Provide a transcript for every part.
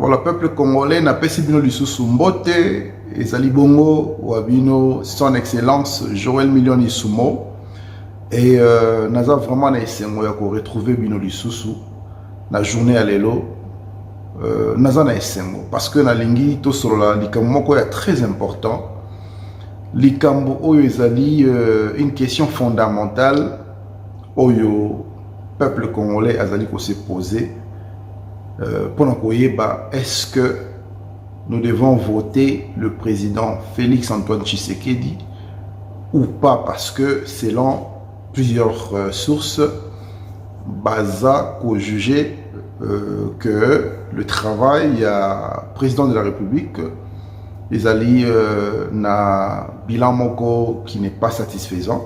Voilà, peuple congolais n'a pas si bien du sous-mbote et Zalibongo ou Abino, son excellence Joël Million Isumo. Et nous avons vraiment retrouvé Bino Lisusu la journée à l'élo. Nous avons parce que na lingi to sur la likambo est très important. Likambo oyo ezali une question fondamentale oyo peuple congolais azali ko se poser. Est-ce que nous devons voter le président Félix Antoine Tshisekedi ou pas, parce que selon plusieurs sources, Baza a jugé que le travail à président de la République, les alliés n'a bilan moko qui n'est pas satisfaisant.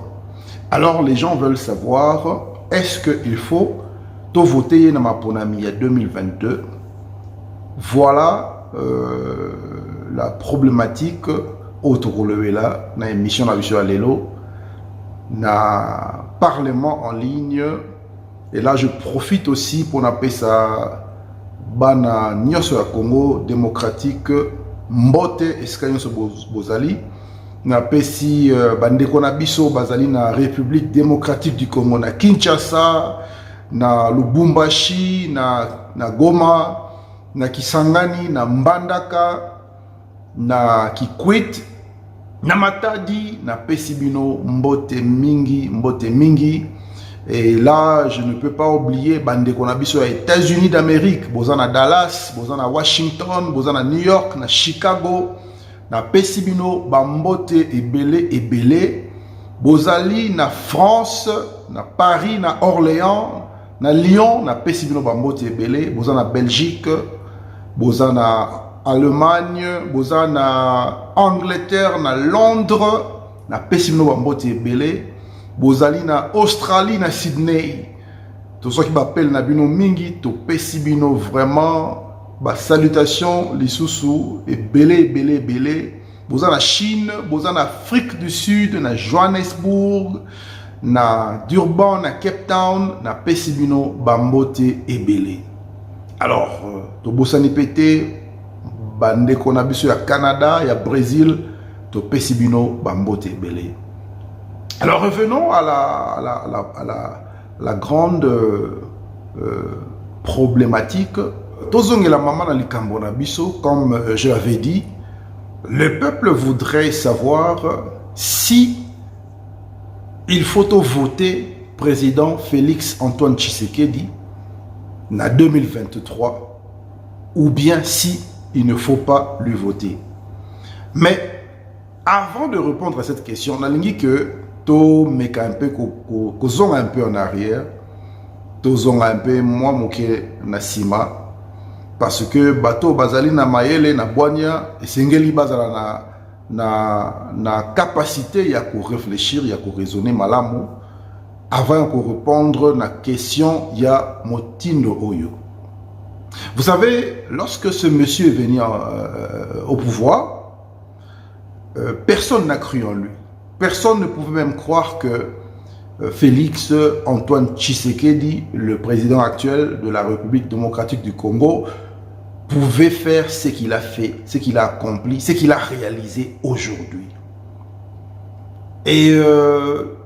Alors les gens veulent savoir, est-ce qu'il faut to voter na maponami ya 2022. Voilà la problématique autour de là na émission na Biso Alelo na parlement en ligne. Et là je profite aussi pour appeler ça bana nyoso ya Congo démocratique mbote eskanyo so bozali na pesi bandeko na biso bazali na République démocratique du Congo na Kinshasa, na Lubumbashi, na Goma, na Kisangani, na Mbandaka, na Kikwit, na Matadi, na Pesibino, mbote mingi. Et là, je ne peux pas oublier bande konabiso aux États-Unis d'Amérique, bozana Dallas, bozana Washington, bozana New York, na Chicago, na Pesibino, bambote ebele, bozali na France, na Paris, na Orléans, na Lyon, na Pesibino bambote ebele, bozana Belgique, bozana Allemagne, bozana Angleterre, na Londres, na Pesibino bambote ebele, bozali na Australie, na Sydney. Tout ce qui m'appelle na bino mingi, to Pesibino vraiment, ba salutation, lisusu, ebele. Bozana Chine, bozana Afrique du Sud, na Johannesburg, na Durban, na Cape Town, na Pesibino, bambote ebele. Alors, to bosani pete, bande konabiso ya Canada, ya Brésil, to Pesibino, bambote ebele. Alors, revenons à la grande problématique. Tozonge la maman na likambo na biso, comme je l'avais dit, le peuple voudrait savoir si il faut voter président Félix Antoine Tshisekedi en 2023 ou bien si il ne faut pas lui voter. Mais avant de répondre à cette question, on a dit que to meka un peu en arrière, to un peu moi moke na sima, parce que bateau bazali na mayele na boanya esengeli bazala na capacité ya ko réfléchir, ya ko raisonner malamu avant de répondre na question ya motindo oyo. Vous savez, lorsque ce monsieur est venu au pouvoir, personne n'a cru en lui. Personne ne pouvait même croire que Félix Antoine Tshisekedi, le président actuel de la République démocratique du Congo, pouvait faire ce qu'il a fait, ce qu'il a accompli, ce qu'il a réalisé aujourd'hui. Et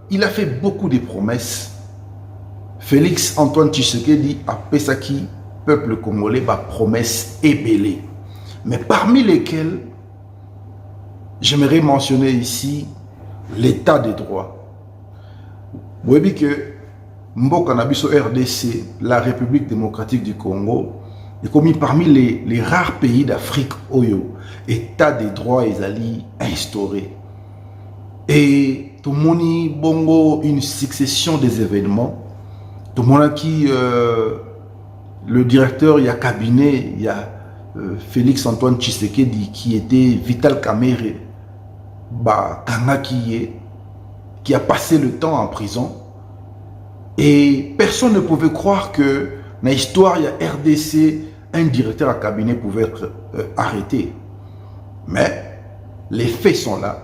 il a fait beaucoup de promesses. Félix Antoine Tshisekedi a pesaki peuple congolais ba promesses ébélées. Mais parmi lesquelles, j'aimerais mentionner ici l'état des droits. Vous voyez que Mboka Nabiso RDC, la République démocratique du Congo, est commis parmi les rares pays d'Afrique Oyo. État des droits est instauré. Et tout le monde bongo une succession des événements. Tout le monde qui le directeur, il y a cabinet, il y a Félix Antoine Tshisekedi qui était Vital Kamerhe, qui a passé le temps en prison. Et personne ne pouvait croire que dans l'histoire, il y a RDC, un directeur à cabinet pouvait être arrêté. Mais les faits sont là.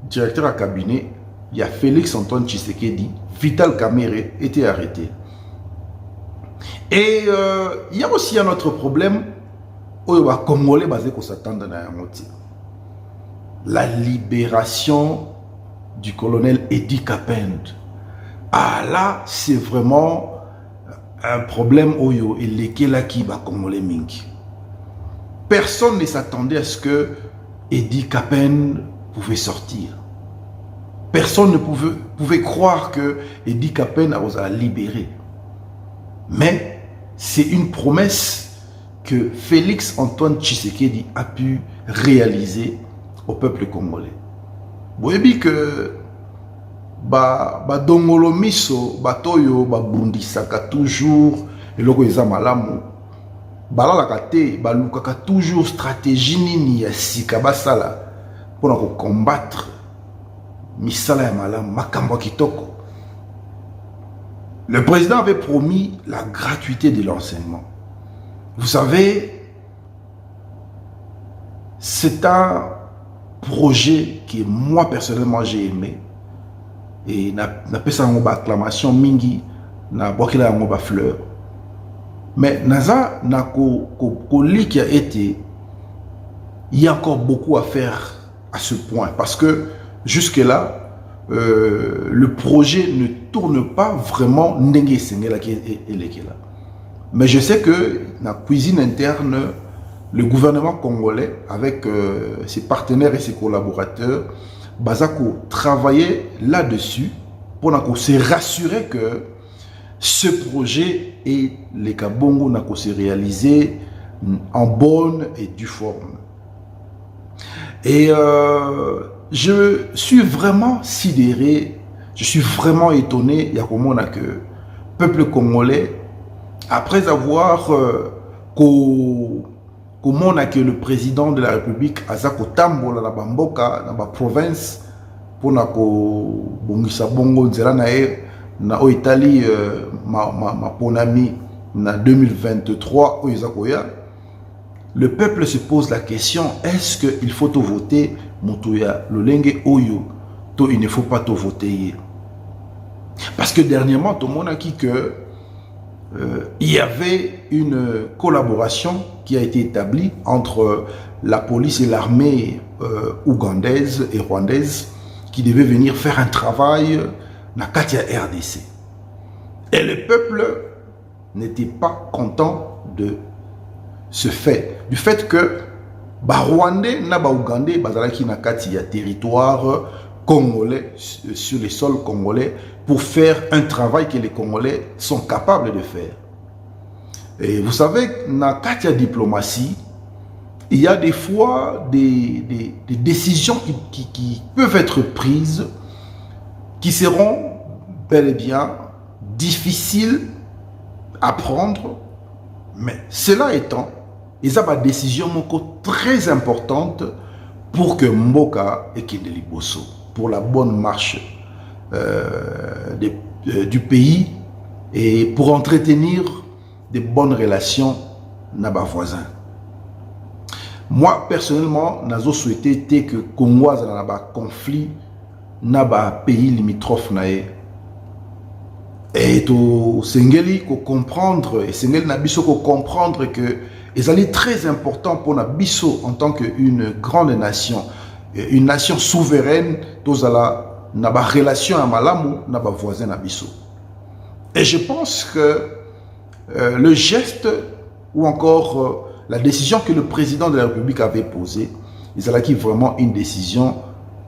Directeur à cabinet, il y a Félix Antoine Tshisekedi, Vital Kamerhe était arrêté. Et il y a aussi un autre problème. oyo ba Congolais basé ko s'attendre na yango ti. La libération du colonel Edi Kapend. Ah là, c'est vraiment un problème oyo et lesquels qui ba Congolais mingi. Personne ne s'attendait à ce que Edi Kapend pouvait sortir. Personne ne pouvait croire que Edi Kapend a libéré. Mais c'est une promesse que Félix Antoine Tshisekedi a pu réaliser au peuple congolais. Vous voyez que dongolo miso batoyo bundisaka toujours eloko eza malamu balalaka te balukaka toujours stratégie nini ya sika basala pour combattre misala ya malamu makambo kitoko. Le président avait promis la gratuité de l'enseignement. Vous savez, c'est un projet que moi personnellement j'ai aimé. Et n'a pas ça en acclamation mingi, n'a pas qu'il a en fleur. Mais naza n'a qui a été, il y a encore beaucoup à faire à ce point parce que jusque là le projet ne tourne pas vraiment n'engue sengela qui est là. Mais je sais que dans la cuisine interne, le gouvernement congolais avec ses partenaires et ses collaborateurs Bazako travaillait là-dessus pour se rassurer que ce projet et les Kabongo n'a se réaliser en bonne et due forme. Et je suis vraiment sidéré, je suis vraiment étonné, il y a comment que le peuple congolais, après avoir comment que le président de la République Azako Tambola la Bamboka dans la province pour na ko bongisa bongo nzela na na Italie ma ponami na 2023 oyazakoya. Le peuple se pose la question, est-ce qu'il faut voter Moutouya Lolenge Oyo to il ne faut pas voter. Parce que dernièrement tout le monde a dit que il y avait une collaboration qui a été établie entre la police et l'armée ougandaise et rwandaise qui devait venir faire un travail dans Katia RDC. Et le peuple n'était pas content de ce fait, du fait que Rwandais na Ougandais bazalaki na Katia territoire congolais sur les sols congolais pour faire un travail que les Congolais sont capables de faire. Et vous savez, dans la diplomatie, il y a des fois des décisions qui peuvent être prises, qui seront bel et bien difficiles à prendre, mais cela étant, il y a des décisions très importantes pour que Mboka et Kindeli Bosso, pour la bonne marche du pays et pour entretenir de bonnes relations avec nos voisins. Moi, personnellement, j'ai souhaité que le Congo ait un conflit dans les pays limitrophes. Et tout Sengeli comprendre, et Sengeli Nabiso comprendre que c'est très important pour Nabiso en tant qu'une grande nation, une nation souveraine, dans la relation à Malamu, na ba voisin Nabiso. Et je pense que le geste ou encore la décision que le président de la République avait posée, c'est vraiment une décision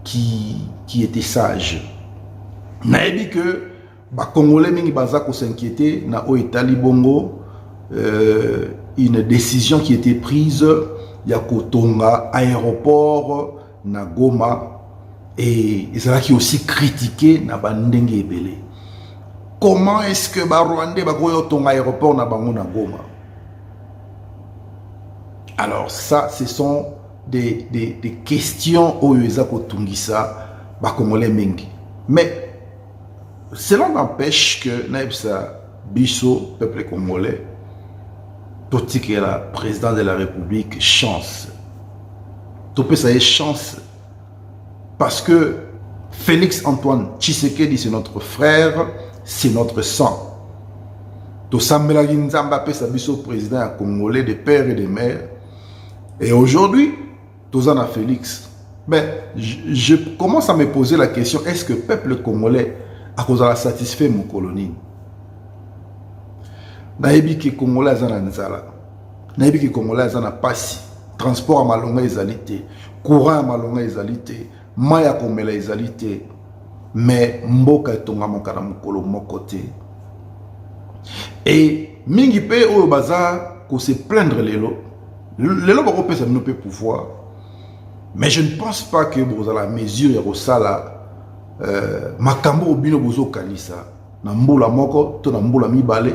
qui était sage. N'a dit que les Congolais mingi bazako s'inquiéter na o Italie bongo une décision qui était prise ya kotonga aéroport na Goma et qui aussi critiqué na bandenge ebele. Comment est-ce que les Rwandais ont ton aéroport na bango na Goma? Alors ça, ce sont des questions où ils ont tungisa ba Congolais mingi. Mais cela n'empêche que naibsa biso peuple congolais toti que la président de la République chance. Topé ça est chance parce que Félix Antoine Tshisekedi c'est notre frère. C'est notre sang. Tout ça, Mélanie Nzamba, sa biso président congolais de père et de mère. Et aujourd'hui, Tozana Félix, ben, je commence à me poser la question, est-ce que le peuple congolais a cause de la satisfait mon colonie? Naïbi ki Congolais azana nzala. Naïbi ki Congolais azana pasi. Transport à malonga ezalité. Courant à malonga ezalité. Maya komela ezalité. Mais mboka etonga mokana mokolo mokote. Et mingi pe oyo baza ko se plaindre lelo. Lelo bako pesa mino pe pouvoir. Mais je ne pense pas que vous avez la mesure ya kosala makambo obino bozo kanisa na mbula moko to na mbula mibale.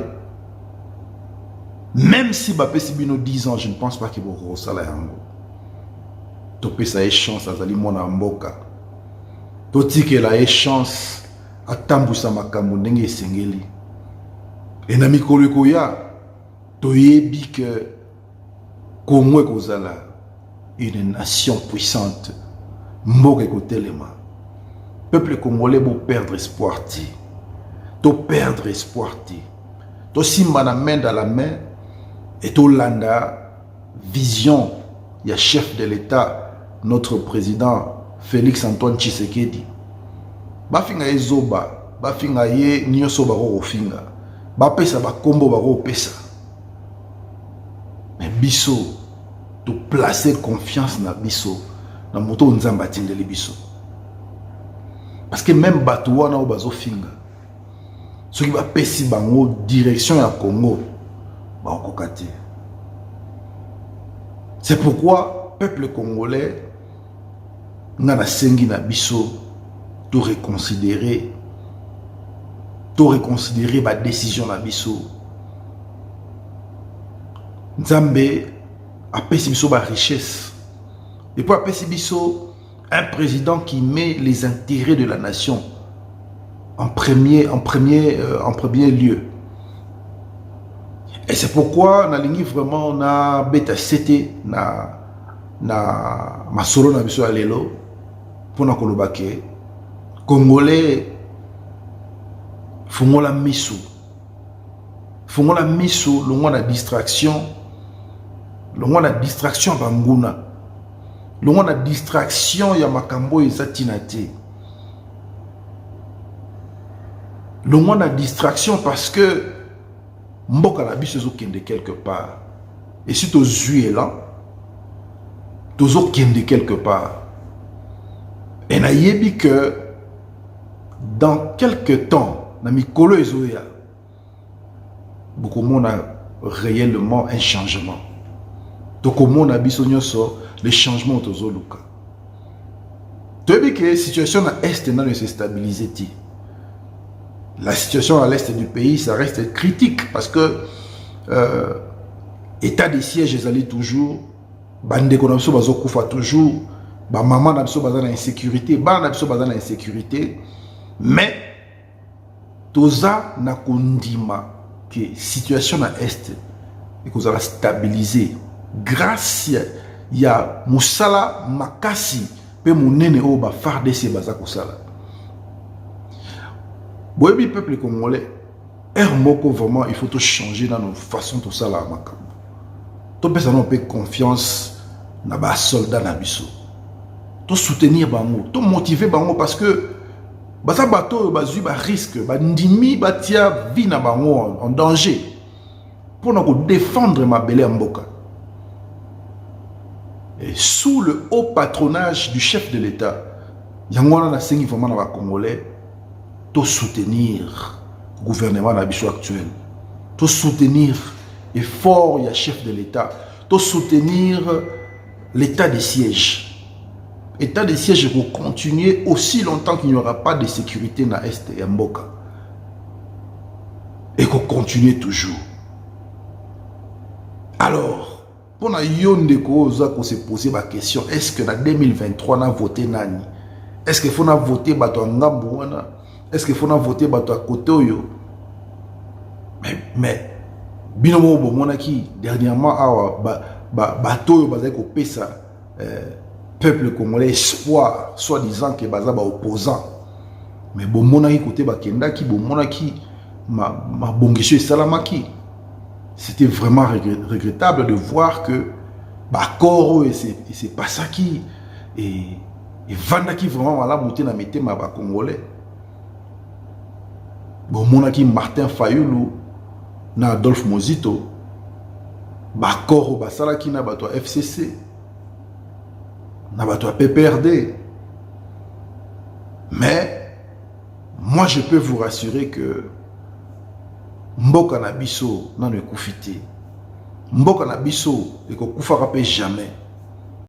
Même si bapesi bino 10 ans, je ne pense pas que vous kosala yango. To pesa e chance azali mona mboka. To tikela e chance atambusa makambo ndenge esengeli. Et na mikolo koya to yebi que Congo kozala une nation puissante. Mboka kotelema. Peuple congolais pour perdre espoir ti. To perdre espoir ti. To simba na main dans la main et to landa vision ya chef de l'État, notre président Félix Antoine Tshisekedi. Bafinga ezoba, bafinga ye nyoso bako kofinga. Bapesa bakombo bako pesa. Mais biso to placer confiance na biso na moto nzamba tindeli biso. Parce que même bato wana o bazo finga. Ce qui va pesi bango direction ya Congo ba okokate. C'est pourquoi peuple congolais ngana sengi na biso to reconsidérer ba décision na biso. Nzambe a pesi biso ba richesse. Et puis a pesi biso un président qui met les intérêts de la nation en premier lieu. Et c'est pourquoi on a ligné vraiment on a bêta cité na masolo na biso alelo pour na kolobake congolais fungola misu longo na distraction banguna longo na distraction ya makambo ezatina te. Longo na distraction parce que mboka la biso zo kende quelque part. Et si to zui là, to zo kende quelque part. Et na yebi que dans quelque temps, na mikolo ezoya, beaucoup monde a réellement un changement. To komo na biso nyoso les changements to zo luka. To yebi que situation na est na ne se stabiliser ti. La situation à l'est du pays, ça reste critique parce que état de siège ezali toujours, bande konamso bazo kufa toujours, ba maman na biso bazana insécurité, ba na biso bazana insécurité, mais toza na kondima que situation na est et qu'on va stabiliser grâce ya musala makasi pe monene o ba FARDC baza kosala. Boyebi peuple congolais, vraiment, il faut tout changer dans nos façons de ça là. Tout personne n'a pas confiance dans les soldats na biso. Tout soutenir bango, tout motiver bango parce que basa bateau bazu ba risque, ba ndimi batia vie na bango en danger pour nous défendre ma belle mboka. Et sous le haut patronage du chef de l'État, yangwana na sengi vraiment na ba congolais. Tout soutenir le gouvernement actuel, tout soutenir l'effort du chef de l'État, tout soutenir l'état de siège. L'état de siège pour continuer aussi longtemps qu'il n'y aura pas de sécurité dans l'Est et en Mboka. Et qu'on continue toujours. Alors, pour na yonde ko se poser la question, est-ce que dans 2023 on a voté nani? Est-ce qu'il faut voter bato ngambouana? Est-ce qu'il faut voter bato à côté oyo? Mais binomo bomonaki dernièrement bato bazai ko pesa peuple congolais espoir soi-disant que baza ba opposant. Mais bomonaki côté bakendaki bomonaki ma bongisho salamaki. C'était vraiment regrettable de voir que Bakoro et c'est pas ça qui et vanda qui vraiment voilà monter na mete ma ba congolais. Bon mona qui Martin Fayulu na Adolphe Mozito bakoro basala qui na bato FCC na bato PPRD. Mais moi je peux vous rassurer que Mboka na biso na ne koufité. Mboka na biso et ko koufara pe jamais.